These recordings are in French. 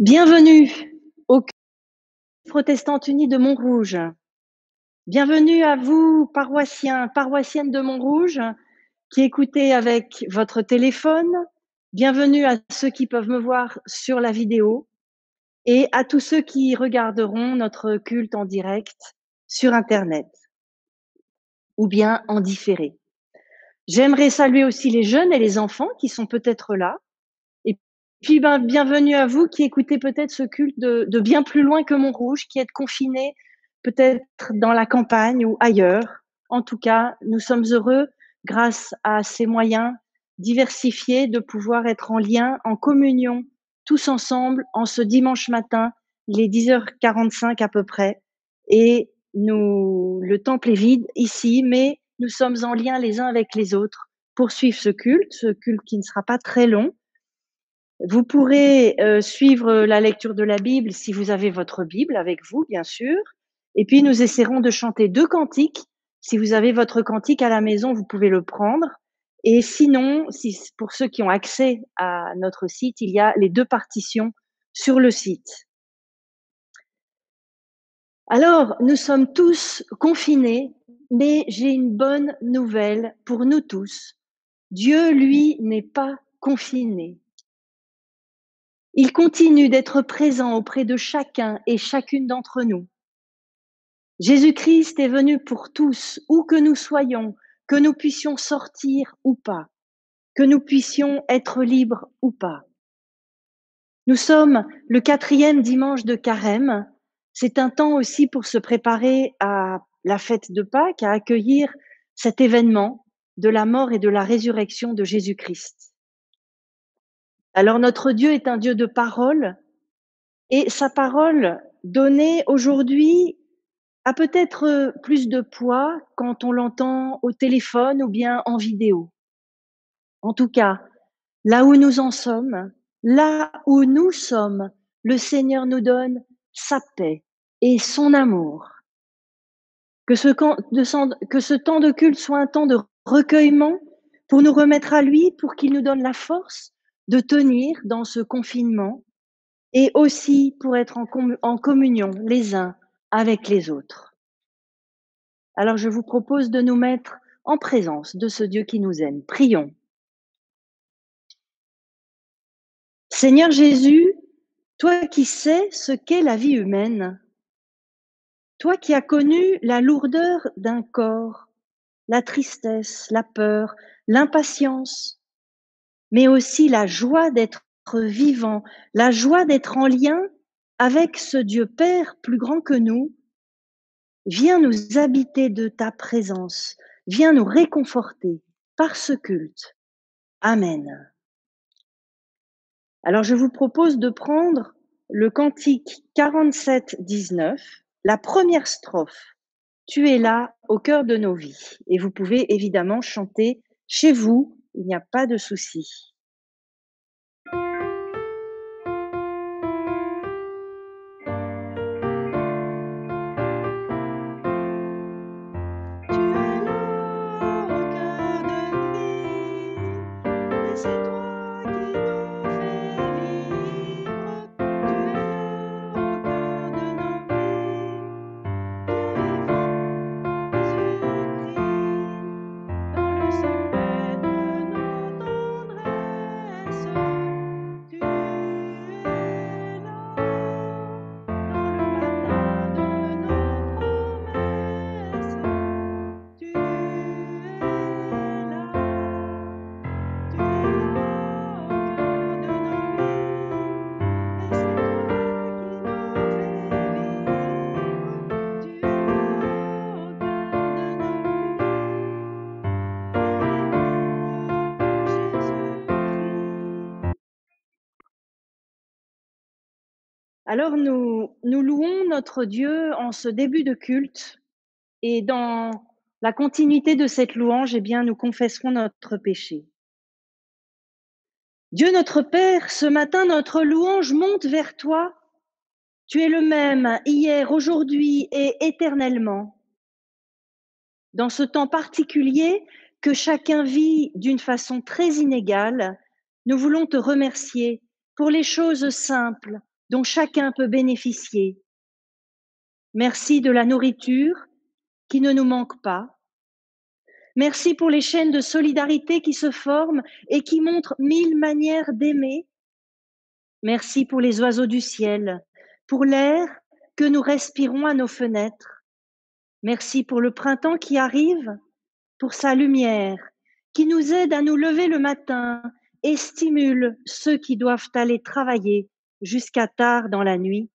Bienvenue au culte protestante unie de Montrouge. Bienvenue à vous, paroissiens, paroissiennes de Montrouge, qui écoutez avec votre téléphone. Bienvenue à ceux qui peuvent me voir sur la vidéo et à tous ceux qui regarderont notre culte en direct sur Internet ou bien en différé. J'aimerais saluer aussi les jeunes et les enfants qui sont peut-être là. Et puis, bienvenue à vous qui écoutez peut-être ce culte de bien plus loin que Montrouge, qui êtes confinés peut-être dans la campagne ou ailleurs. En tout cas, nous sommes heureux, grâce à ces moyens diversifiés, de pouvoir être en lien, en communion, tous ensemble, en ce dimanche matin. Il est 10h45 à peu près et le temple est vide ici, mais nous sommes en lien les uns avec les autres pour suivre ce culte qui ne sera pas très long. Vous pourrez suivre la lecture de la Bible si vous avez votre Bible avec vous, bien sûr. Et puis, nous essaierons de chanter 2 cantiques. Si vous avez votre cantique à la maison, vous pouvez le prendre. Et sinon, pour ceux qui ont accès à notre site, il y a les 2 partitions sur le site. Alors, nous sommes tous confinés, mais j'ai une bonne nouvelle pour nous tous. Dieu, lui, n'est pas confiné. Il continue d'être présent auprès de chacun et chacune d'entre nous. Jésus-Christ est venu pour tous, où que nous soyons, que nous puissions sortir ou pas, que nous puissions être libres ou pas. Nous sommes le 4e dimanche de Carême. C'est un temps aussi pour se préparer à la fête de Pâques, à accueillir cet événement de la mort et de la résurrection de Jésus-Christ. Alors notre Dieu est un Dieu de parole. Et sa parole donnée aujourd'hui a peut-être plus de poids quand on l'entend au téléphone ou bien en vidéo. En tout cas, là où nous en sommes, là où nous sommes, le Seigneur nous donne sa paix et son amour. Que ce temps de culte soit un temps de recueillement pour nous remettre à lui, pour qu'il nous donne la force de tenir dans ce confinement et aussi pour être en communion les uns avec les autres. Alors je vous propose de nous mettre en présence de ce Dieu qui nous aime. Prions. Seigneur Jésus, toi qui sais ce qu'est la vie humaine, toi qui as connu la lourdeur d'un corps, la tristesse, la peur, l'impatience, mais aussi la joie d'être vivant, la joie d'être en lien avec ce Dieu Père plus grand que nous. Viens nous habiter de ta présence, viens nous réconforter par ce culte. Amen. Alors je vous propose de prendre le cantique 47-19, la première strophe. Tu es là au cœur de nos vies. Et vous pouvez évidemment chanter chez vous, il n'y a pas de souci. Alors nous louons notre Dieu en ce début de culte et dans la continuité de cette louange, nous confesserons notre péché. Dieu notre Père, ce matin, notre louange monte vers toi. Tu es le même hier, aujourd'hui et éternellement. Dans ce temps particulier que chacun vit d'une façon très inégale, nous voulons te remercier pour les choses simples dont chacun peut bénéficier. Merci de la nourriture qui ne nous manque pas. Merci pour les chaînes de solidarité qui se forment et qui montrent 1000 manières d'aimer. Merci pour les oiseaux du ciel, pour l'air que nous respirons à nos fenêtres. Merci pour le printemps qui arrive, pour sa lumière, qui nous aide à nous lever le matin et stimule ceux qui doivent aller travailler jusqu'à tard dans la nuit.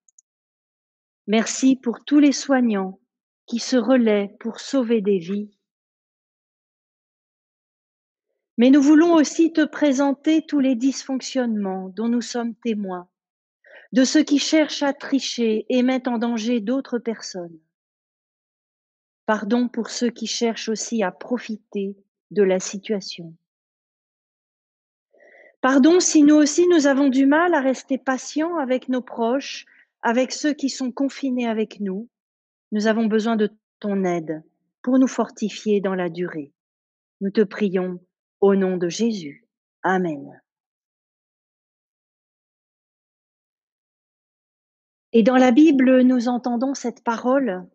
Merci pour tous les soignants qui se relaient pour sauver des vies. Mais nous voulons aussi te présenter tous les dysfonctionnements dont nous sommes témoins, de ceux qui cherchent à tricher et mettent en danger d'autres personnes. Pardon pour ceux qui cherchent aussi à profiter de la situation. Pardon si nous aussi nous avons du mal à rester patients avec nos proches, avec ceux qui sont confinés avec nous. Nous avons besoin de ton aide pour nous fortifier dans la durée. Nous te prions au nom de Jésus. Amen. Et dans la Bible, nous entendons cette parole.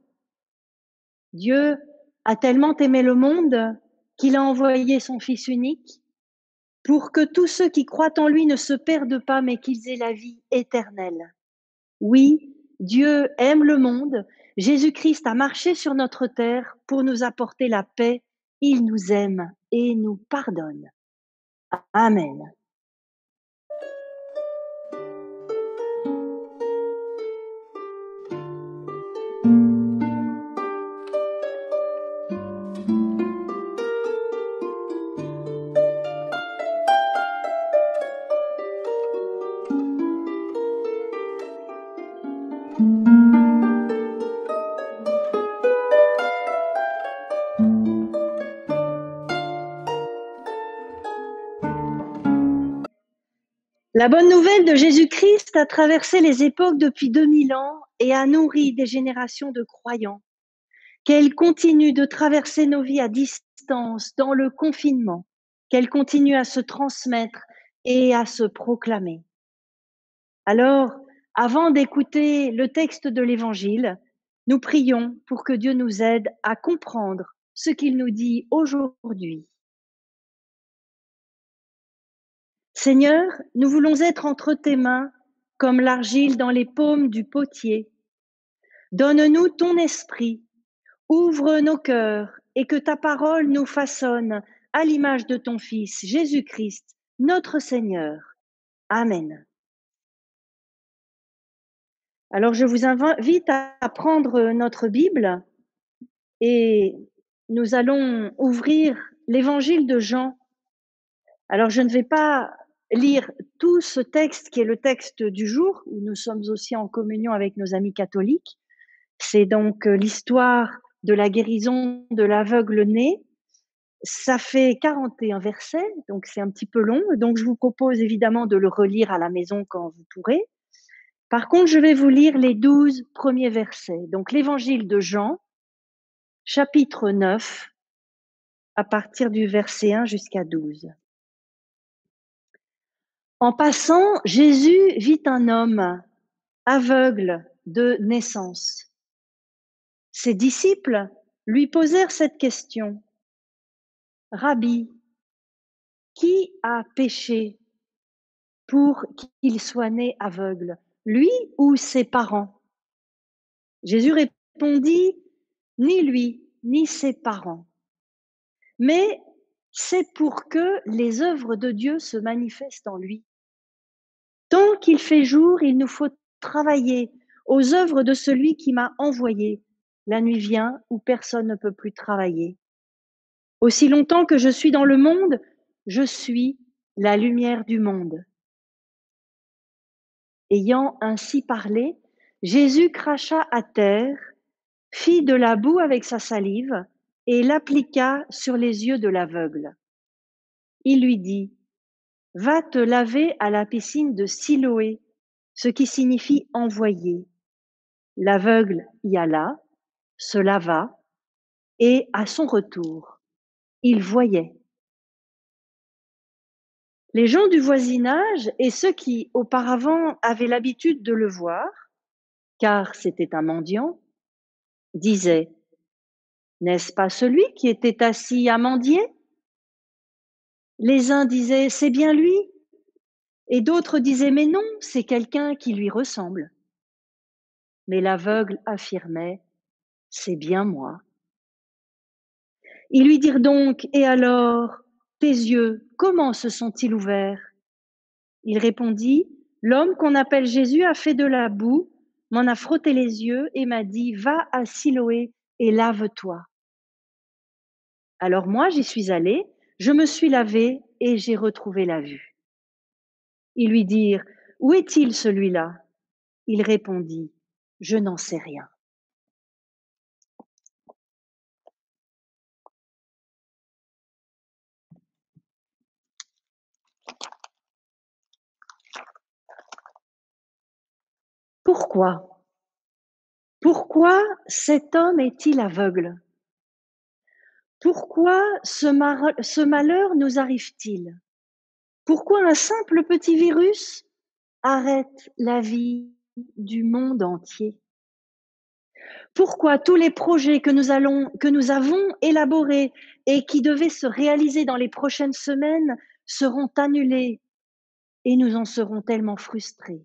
Dieu a tellement aimé le monde qu'il a envoyé son Fils unique pour que tous ceux qui croient en lui ne se perdent pas, mais qu'ils aient la vie éternelle. Oui, Dieu aime le monde. Jésus-Christ a marché sur notre terre pour nous apporter la paix. Il nous aime et nous pardonne. Amen. La bonne nouvelle de Jésus-Christ a traversé les époques depuis 2000 ans et a nourri des générations de croyants. Qu'elle continue de traverser nos vies à distance, dans le confinement, qu'elle continue à se transmettre et à se proclamer. Alors, avant d'écouter le texte de l'Évangile, nous prions pour que Dieu nous aide à comprendre ce qu'il nous dit aujourd'hui. Seigneur, nous voulons être entre tes mains comme l'argile dans les paumes du potier. Donne-nous ton esprit, ouvre nos cœurs et que ta parole nous façonne à l'image de ton Fils, Jésus-Christ, notre Seigneur. Amen. Alors je vous invite à prendre notre Bible et nous allons ouvrir l'Évangile de Jean. Alors je ne vais pas lire tout ce texte qui est le texte du jour, où nous sommes aussi en communion avec nos amis catholiques. C'est donc l'histoire de la guérison de l'aveugle né. Ça fait 41 versets, donc c'est un petit peu long. Donc je vous propose évidemment de le relire à la maison quand vous pourrez. Par contre, je vais vous lire les 12 premiers versets. Donc l'Évangile de Jean, chapitre 9, à partir du verset 1 jusqu'à 12. En passant, Jésus vit un homme aveugle de naissance. Ses disciples lui posèrent cette question. Rabbi, qui a péché pour qu'il soit né aveugle, lui ou ses parents? Jésus répondit, ni lui, ni ses parents. Mais c'est pour que les œuvres de Dieu se manifestent en lui. Tant qu'il fait jour, il nous faut travailler aux œuvres de celui qui m'a envoyé. La nuit vient où personne ne peut plus travailler. Aussi longtemps que je suis dans le monde, je suis la lumière du monde. Ayant ainsi parlé, Jésus cracha à terre, fit de la boue avec sa salive et l'appliqua sur les yeux de l'aveugle. Il lui dit, « Va te laver à la piscine de Siloé », ce qui signifie envoyé. L'aveugle y alla, se lava, et à son retour, il voyait. Les gens du voisinage et ceux qui auparavant avaient l'habitude de le voir, car c'était un mendiant, disaient: «N'est-ce pas celui qui était assis à mendier?» Les uns disaient: «C'est bien lui», et d'autres disaient: «Mais non, c'est quelqu'un qui lui ressemble». Mais l'aveugle affirmait: «C'est bien moi». Ils lui dirent donc: «Et alors, tes yeux, comment se sont-ils ouverts?» Il répondit: «L'homme qu'on appelle Jésus a fait de la boue, m'en a frotté les yeux et m'a dit: Va à Siloé et lave-toi. Alors moi, j'y suis allé, je me suis lavé et j'ai retrouvé la vue.» Ils lui dirent: «Où est-il celui-là?» Il répondit: «Je n'en sais rien.» Pourquoi? Pourquoi cet homme est-il aveugle? Pourquoi ce malheur nous arrive-t-il? Pourquoi un simple petit virus arrête la vie du monde entier? Pourquoi tous les projets que nous avons élaborés et qui devaient se réaliser dans les prochaines semaines seront annulés et nous en serons tellement frustrés?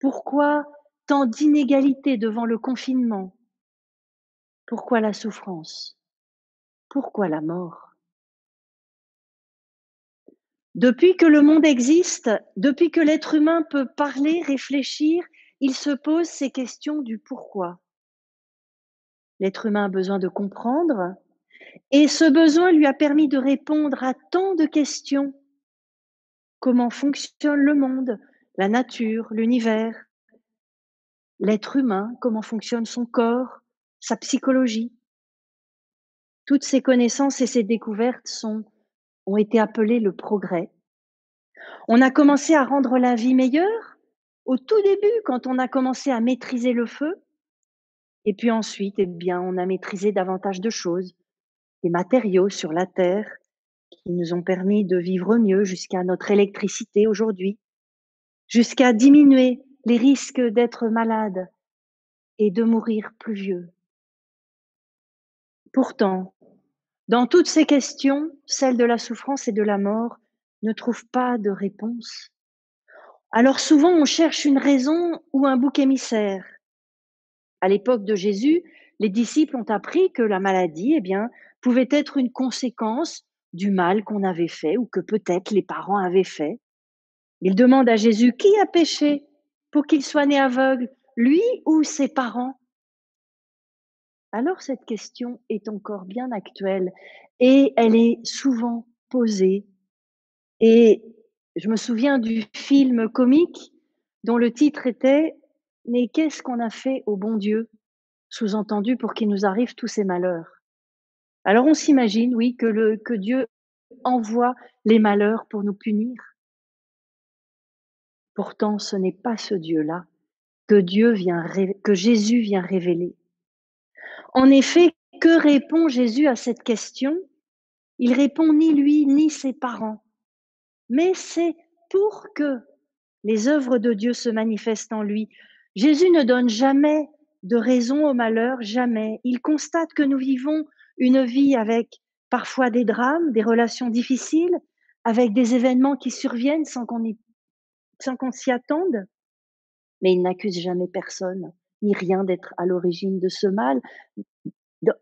Pourquoi tant d'inégalités devant le confinement? Pourquoi la souffrance? Pourquoi la mort? Depuis que le monde existe, depuis que l'être humain peut parler, réfléchir, il se pose ces questions du pourquoi. L'être humain a besoin de comprendre et ce besoin lui a permis de répondre à tant de questions. Comment fonctionne le monde, la nature, l'univers, l'être humain, comment fonctionne son corps, sa psychologie? Toutes ces connaissances et ces découvertes ont été appelées le progrès. On a commencé à rendre la vie meilleure au tout début, quand on a commencé à maîtriser le feu, et puis ensuite, eh bien, on a maîtrisé davantage de choses, des matériaux sur la terre qui nous ont permis de vivre mieux jusqu'à notre électricité aujourd'hui, jusqu'à diminuer les risques d'être malade et de mourir plus vieux. Pourtant, dans toutes ces questions, celle de la souffrance et de la mort ne trouve pas de réponse. Alors souvent, on cherche une raison ou un bouc émissaire. À l'époque de Jésus, les disciples ont appris que la maladie, eh bien, pouvait être une conséquence du mal qu'on avait fait ou que peut-être les parents avaient fait. Ils demandent à Jésus: «Qui a péché pour qu'il soit né aveugle, lui ou ses parents?» Alors cette question est encore bien actuelle et elle est souvent posée, et je me souviens du film comique dont le titre était: «Mais qu'est-ce qu'on a fait au bon Dieu?» Sous-entendu: pour qu'il nous arrive tous ces malheurs. Alors on s'imagine, oui, que Dieu envoie les malheurs pour nous punir. Pourtant, ce n'est pas ce Dieu-là que Jésus vient révéler. En effet, que répond Jésus à cette question? Il répond: ni lui, ni ses parents. Mais c'est pour que les œuvres de Dieu se manifestent en lui. Jésus ne donne jamais de raison au malheur, jamais. Il constate que nous vivons une vie avec parfois des drames, des relations difficiles, avec des événements qui surviennent sans qu'on s'y attende, mais il n'accuse jamais personne, ni rien d'être à l'origine de ce mal. Dans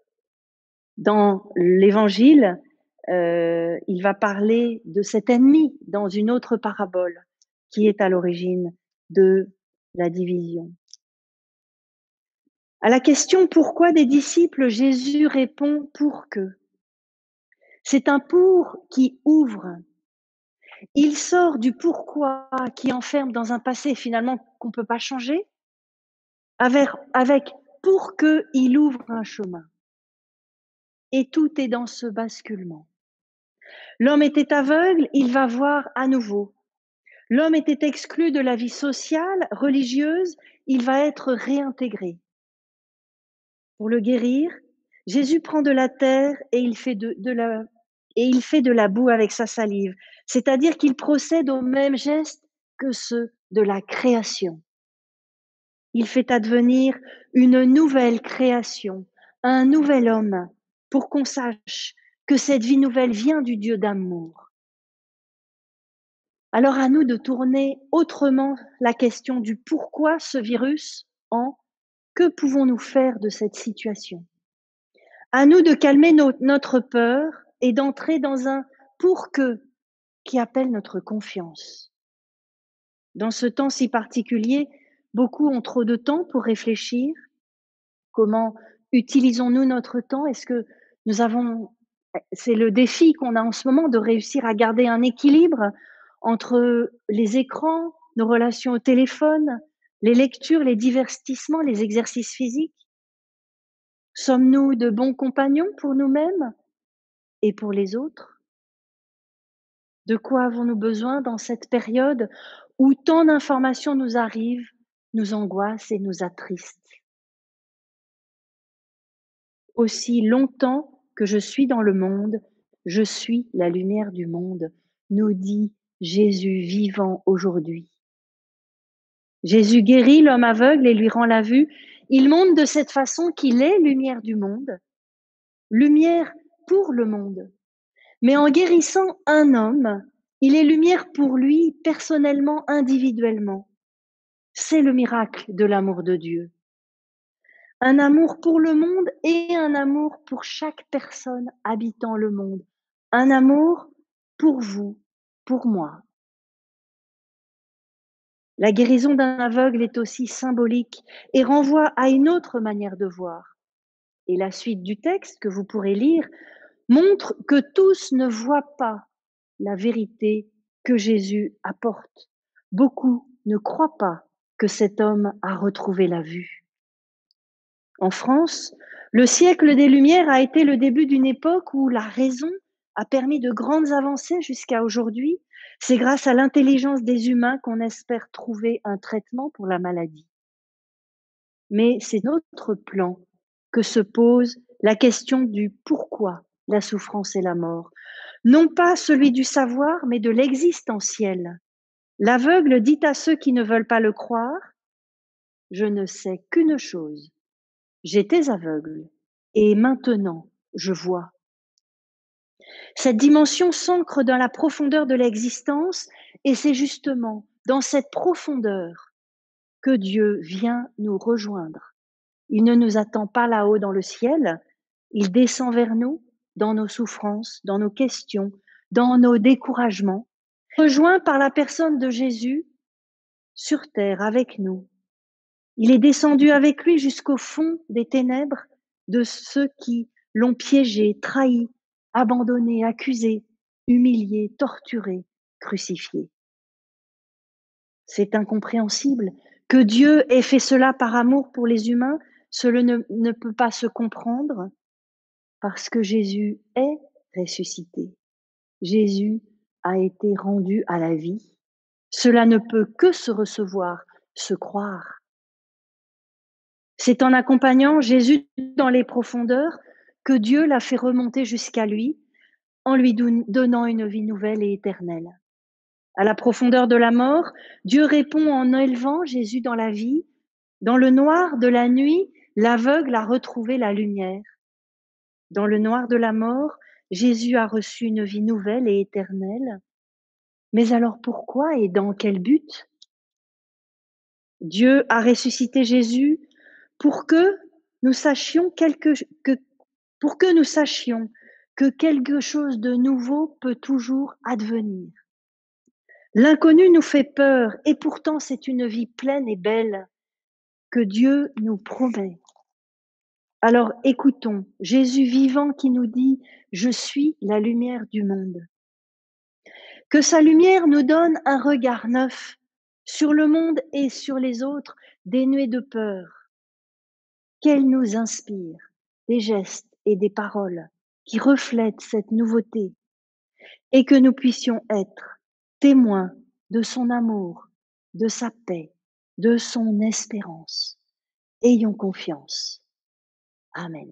dans l'Évangile, il va parler de cet ennemi dans une autre parabole qui est à l'origine de la division. À la question «Pourquoi?» des disciples, Jésus répond: «Pour que». C'est un pour qui ouvre. Il sort du pourquoi qui enferme dans un passé finalement qu'on ne peut pas changer, avec pour que il ouvre un chemin. Et tout est dans ce basculement. L'homme était aveugle, il va voir à nouveau. L'homme était exclu de la vie sociale, religieuse, il va être réintégré. Pour le guérir, Jésus prend de la terre et il fait et il fait de la boue avec sa salive, c'est-à-dire qu'il procède aux mêmes gestes que ceux de la création. Il fait advenir une nouvelle création, un nouvel homme, pour qu'on sache que cette vie nouvelle vient du Dieu d'amour. Alors à nous de tourner autrement la question du pourquoi ce virus en que pouvons-nous faire de cette situation? À nous de calmer notre peur et d'entrer dans un pour que qui appelle notre confiance. Dans ce temps si particulier, beaucoup ont trop de temps pour réfléchir. Comment utilisons-nous notre temps? Est-ce que nous avons c'est le défi qu'on a en ce moment de réussir à garder un équilibre entre les écrans, nos relations au téléphone, les lectures, les divertissements, les exercices physiques. Sommes-nous de bons compagnons pour nous-mêmes et pour les autres? De quoi avons-nous besoin dans cette période où tant d'informations nous arrivent, nous angoissent et nous attristent? Aussi longtemps que je suis dans le monde, je suis la lumière du monde, nous dit Jésus vivant aujourd'hui. Jésus guérit l'homme aveugle et lui rend la vue. Il montre de cette façon qu'il est lumière du monde, lumière pour le monde. Mais en guérissant un homme, il est lumière pour lui personnellement, individuellement. C'est le miracle de l'amour de Dieu. Un amour pour le monde et un amour pour chaque personne habitant le monde. Un amour pour vous, pour moi. La guérison d'un aveugle est aussi symbolique et renvoie à une autre manière de voir. Et la suite du texte que vous pourrez lire montre que tous ne voient pas la vérité que Jésus apporte. Beaucoup ne croient pas que cet homme a retrouvé la vue. En France, le siècle des Lumières a été le début d'une époque où la raison a permis de grandes avancées jusqu'à aujourd'hui. C'est grâce à l'intelligence des humains qu'on espère trouver un traitement pour la maladie. Mais c'est notre plan que se pose la question du pourquoi la souffrance et la mort. Non pas celui du savoir, mais de l'existentiel. L'aveugle dit à ceux qui ne veulent pas le croire, je ne sais qu'une chose, j'étais aveugle et maintenant je vois. Cette dimension s'ancre dans la profondeur de l'existence et c'est justement dans cette profondeur que Dieu vient nous rejoindre. Il ne nous attend pas là-haut dans le ciel, il descend vers nous dans nos souffrances, dans nos questions, dans nos découragements, rejoint par la personne de Jésus sur terre avec nous. Il est descendu avec lui jusqu'au fond des ténèbres de ceux qui l'ont piégé, trahi, abandonné, accusé, humilié, torturé, crucifié. C'est incompréhensible que Dieu ait fait cela par amour pour les humains. Cela ne peut pas se comprendre parce que Jésus est ressuscité. Jésus a été rendu à la vie. Cela ne peut que se recevoir, se croire. C'est en accompagnant Jésus dans les profondeurs que Dieu l'a fait remonter jusqu'à lui en lui donnant une vie nouvelle et éternelle. À la profondeur de la mort, Dieu répond en élevant Jésus dans la vie. Dans le noir de la nuit, l'aveugle a retrouvé la lumière. Dans le noir de la mort, Jésus a reçu une vie nouvelle et éternelle. Mais alors pourquoi et dans quel but? Dieu a ressuscité Jésus pour que nous sachions pour que nous sachions que quelque chose de nouveau peut toujours advenir. L'inconnu nous fait peur et pourtant c'est une vie pleine et belle que Dieu nous promet. Alors écoutons Jésus vivant qui nous dit « Je suis la lumière du monde ». Que sa lumière nous donne un regard neuf sur le monde et sur les autres, dénué de peur. Qu'elle nous inspire des gestes et des paroles qui reflètent cette nouveauté et que nous puissions être témoins de son amour, de sa paix, de son espérance. Ayons confiance. Amen.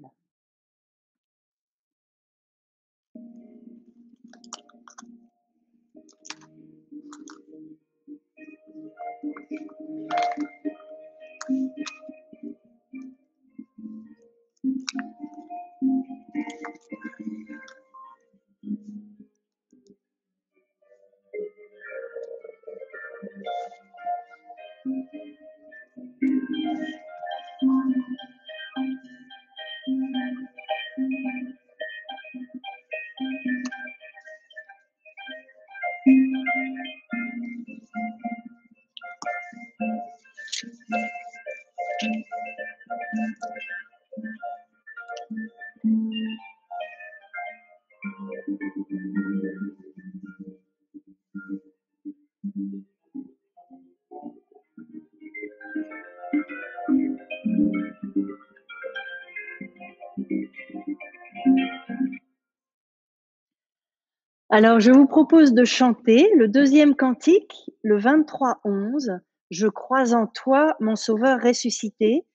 Alors, je vous propose de chanter le deuxième cantique, le 23-11. Je crois en toi, mon sauveur ressuscité,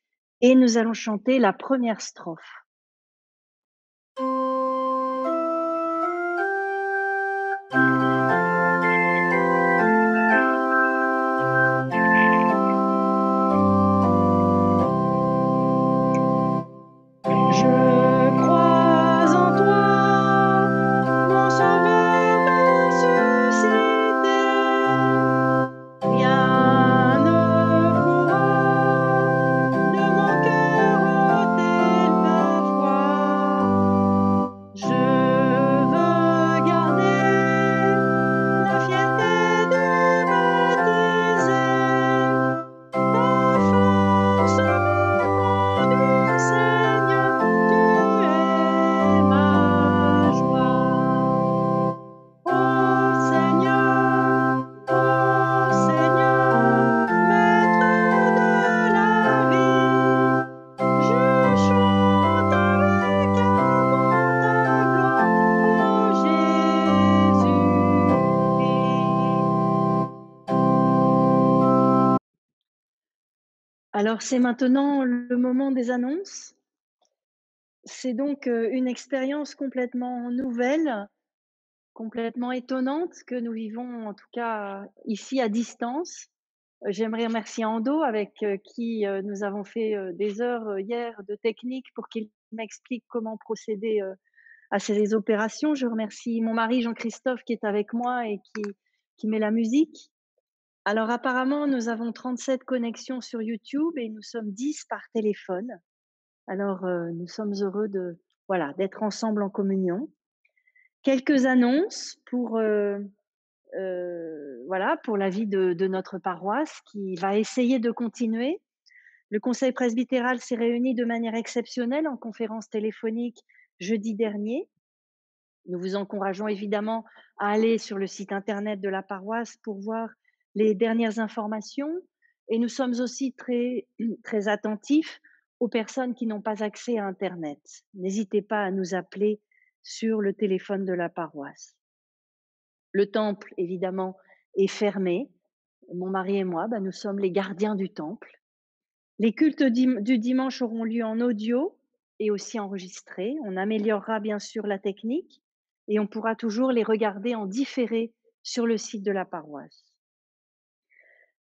et nous allons chanter la première strophe. Je crois en toi, mon sauveur ressuscité. Rien ne pourra de mon cœur ôter la foi. Je veux garder la fierté de baptiser. Ta force me conduit, Seigneur, tu es ma joie. Ô Seigneur, maître de la vie, je chante avec amour ta gloire, ô Jésus-Christ. Alors, c'est maintenant le moment des annonces. C'est donc, une expérience complètement nouvelle, complètement étonnante que nous vivons, en tout cas, ici à distance. J'aimerais remercier Ando avec, qui, nous avons fait, des heures, hier de technique pour qu'il m'explique comment procéder, à ces opérations. Je remercie mon mari Jean-Christophe qui est avec moi et qui met la musique. Alors apparemment, nous avons 37 connexions sur YouTube et nous sommes 10 par téléphone. Alors, nous sommes heureux de voilà, d'être ensemble en communion. Quelques annonces pour, voilà, pour la vie de notre paroisse qui va essayer de continuer. Le conseil presbytéral s'est réuni de manière exceptionnelle en conférence téléphonique jeudi dernier. Nous vous encourageons évidemment à aller sur le site internet de la paroisse pour voir les dernières informations et nous sommes aussi très, très attentifs aux personnes qui n'ont pas accès à internet. N'hésitez pas à nous appeler sur le téléphone de la paroisse. Le temple, évidemment, est fermé. Mon mari et moi, nous sommes les gardiens du temple. Les cultes du dimanche auront lieu en audio et aussi enregistrés. On améliorera bien sûr la technique et on pourra toujours les regarder en différé sur le site de la paroisse.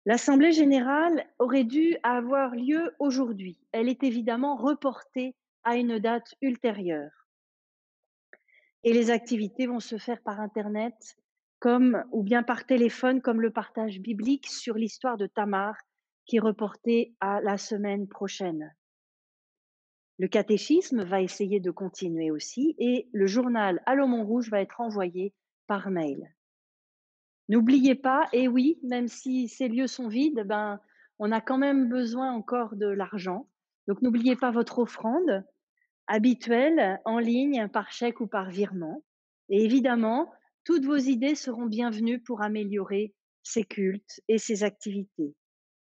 L'assemblée générale aurait dû avoir lieu aujourd'hui. Elle est évidemment reportée à une date ultérieure. Et les activités vont se faire par internet comme ou bien par téléphone comme le partage biblique sur l'histoire de Tamar qui est reporté à la semaine prochaine. Le catéchisme va essayer de continuer aussi et le journal Allô Montrouge va être envoyé par mail. N'oubliez pas, et oui, même si ces lieux sont vides, on a quand même besoin encore de l'argent. Donc n'oubliez pas votre offrande habituelle en ligne, par chèque ou par virement. Et évidemment, toutes vos idées seront bienvenues pour améliorer ces cultes et ces activités.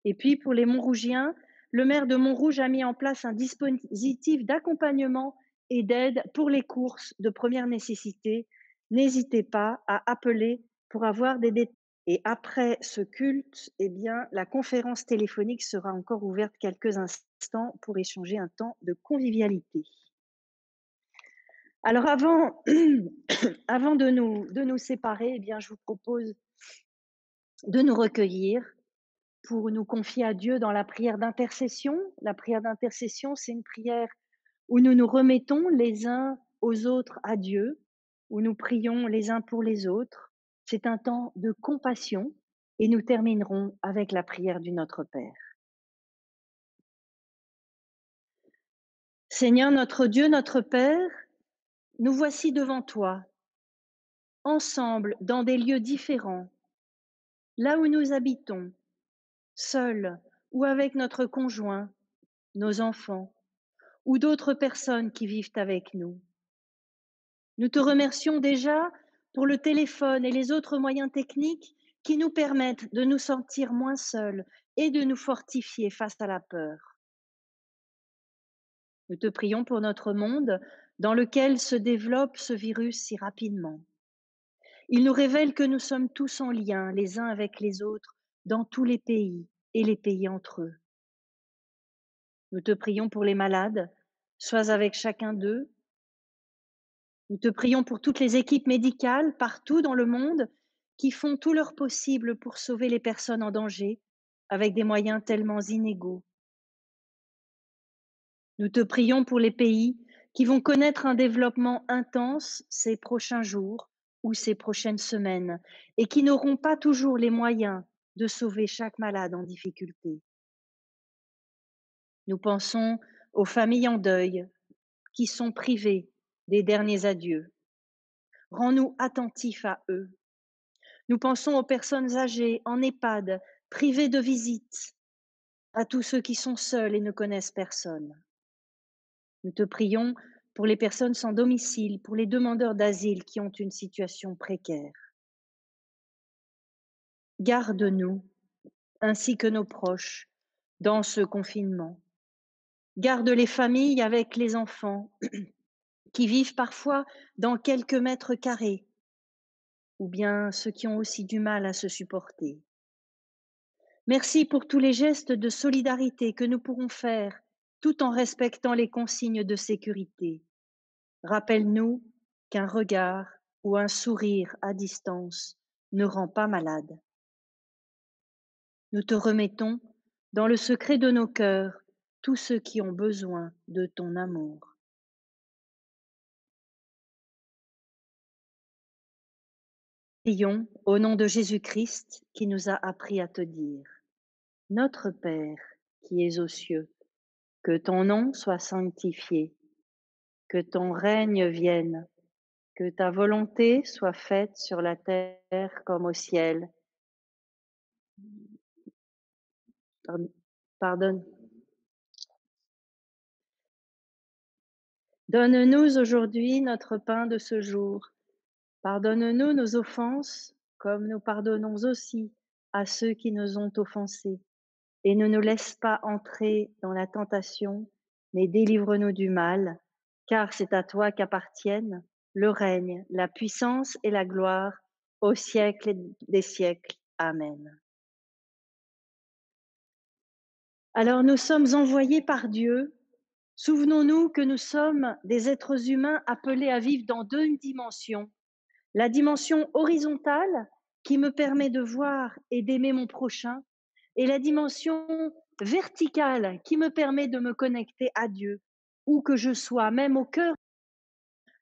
Et puis pour les Montrougiens, le maire de Montrouge a mis en place un dispositif d'accompagnement et d'aide pour les courses de première nécessité. N'hésitez pas à appeler pour avoir des détails. Et après ce culte, la conférence téléphonique sera encore ouverte quelques instants pour échanger un temps de convivialité. Alors avant, avant de nous séparer, je vous propose de nous recueillir pour nous confier à Dieu dans la prière d'intercession. La prière d'intercession, c'est une prière où nous nous remettons les uns aux autres à Dieu, où nous prions les uns pour les autres. C'est un temps de compassion et nous terminerons avec la prière du Notre Père. Seigneur notre Dieu, notre Père, nous voici devant toi, ensemble dans des lieux différents, là où nous habitons, seuls ou avec notre conjoint, nos enfants ou d'autres personnes qui vivent avec nous. Nous te remercions déjà pour le téléphone et les autres moyens techniques qui nous permettent de nous sentir moins seuls et de nous fortifier face à la peur. Nous te prions pour notre monde dans lequel se développe ce virus si rapidement. Il nous révèle que nous sommes tous en lien les uns avec les autres dans tous les pays et les pays entre eux. Nous te prions pour les malades, sois avec chacun d'eux. Nous te prions pour toutes les équipes médicales partout dans le monde qui font tout leur possible pour sauver les personnes en danger avec des moyens tellement inégaux. Nous te prions pour les pays qui vont connaître un développement intense ces prochains jours ou ces prochaines semaines et qui n'auront pas toujours les moyens de sauver chaque malade en difficulté. Nous pensons aux familles en deuil qui sont privées des derniers adieux. Rends-nous attentifs à eux. Nous pensons aux personnes âgées en EHPAD, privées de visite, à tous ceux qui sont seuls et ne connaissent personne. Nous te prions pour les personnes sans domicile, pour les demandeurs d'asile qui ont une situation précaire. Garde-nous, ainsi que nos proches, dans ce confinement. Garde les familles avec les enfants qui vivent parfois dans quelques mètres carrés, ou bien ceux qui ont aussi du mal à se supporter. Merci pour tous les gestes de solidarité que nous pourrons faire tout en respectant les consignes de sécurité. Rappelle-nous qu'un regard ou un sourire à distance ne rend pas malade. Nous te remettons dans le secret de nos cœurs tous ceux qui ont besoin de ton amour. Prions au nom de Jésus-Christ qui nous a appris à te dire: Notre Père qui es aux cieux, que ton nom soit sanctifié, que ton règne vienne, que ta volonté soit faite sur la terre comme au ciel. Pardonne. Donne-nous aujourd'hui notre pain de ce jour. Pardonne-nous nos offenses, comme nous pardonnons aussi à ceux qui nous ont offensés. Et ne nous laisse pas entrer dans la tentation, mais délivre-nous du mal, car c'est à toi qu'appartiennent le règne, la puissance et la gloire au siècle des siècles. Amen. Alors nous sommes envoyés par Dieu. Souvenons-nous que nous sommes des êtres humains appelés à vivre dans deux dimensions. La dimension horizontale qui me permet de voir et d'aimer mon prochain, et la dimension verticale qui me permet de me connecter à Dieu, où que je sois, même au cœur.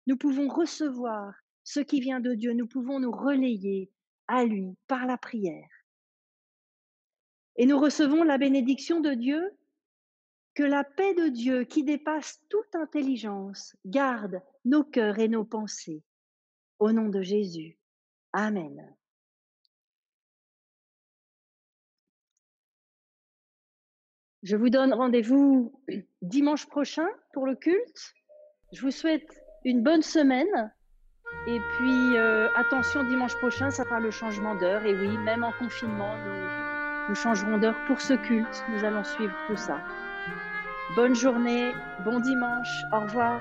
Nous pouvons recevoir ce qui vient de Dieu, nous pouvons nous relayer à lui par la prière. Et nous recevons la bénédiction de Dieu. Que la paix de Dieu qui dépasse toute intelligence garde nos cœurs et nos pensées. Au nom de Jésus. Amen. Je vous donne rendez-vous dimanche prochain pour le culte. Je vous souhaite une bonne semaine. Et puis, attention, dimanche prochain, ça sera le changement d'heure. Et oui, même en confinement, nous changerons d'heure pour ce culte. Nous allons suivre tout ça. Bonne journée, bon dimanche, au revoir.